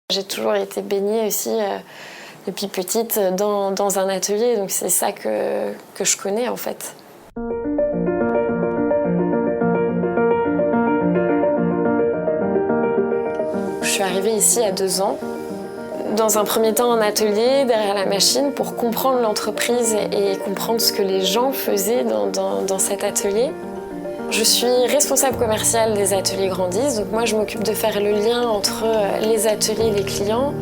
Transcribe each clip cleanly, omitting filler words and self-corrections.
J'ai toujours été baignée aussi depuis petite dans un atelier, donc c'est ça que je connais en fait. Je suis arrivée ici à 2 ans. Dans un premier temps en atelier, derrière la machine, pour comprendre l'entreprise et comprendre ce que les gens faisaient dans cet atelier. Je suis responsable commerciale des ateliers Grandis, donc moi je m'occupe de faire le lien entre les ateliers et les clients.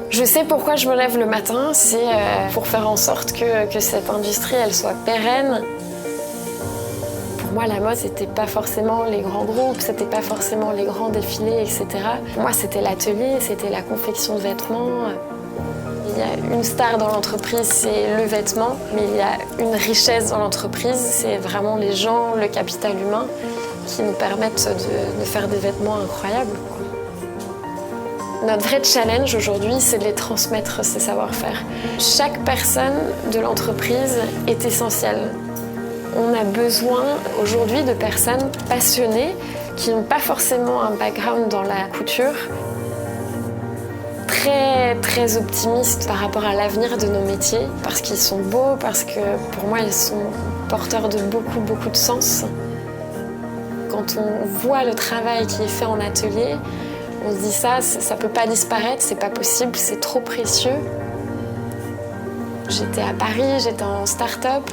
Je sais pourquoi je me lève le matin, c'est pour faire en sorte que cette industrie elle soit pérenne. Pour moi, la mode, c'était pas forcément les grands groupes, c'était pas forcément les grands défilés, etc. Pour moi, c'était l'atelier, c'était la confection de vêtements. Il y a une star dans l'entreprise, c'est le vêtement, mais il y a une richesse dans l'entreprise, c'est vraiment les gens, le capital humain, qui nous permettent de faire des vêtements incroyables, quoi. Notre vrai challenge aujourd'hui, c'est de les transmettre, ces savoir-faire. Chaque personne de l'entreprise est essentielle. On a besoin aujourd'hui de personnes passionnées qui n'ont pas forcément un background dans la couture, très optimistes par rapport à l'avenir de nos métiers, parce qu'ils sont beaux, parce que pour moi ils sont porteurs de beaucoup de sens. Quand on voit le travail qui est fait en atelier, on se dit ça peut pas disparaître, c'est pas possible, c'est trop précieux. J'étais à Paris, j'étais en start-up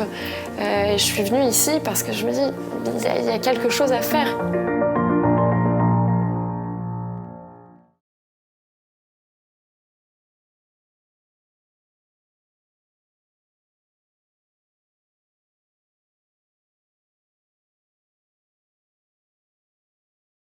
et je suis venue ici parce que je me dis il y a quelque chose à faire.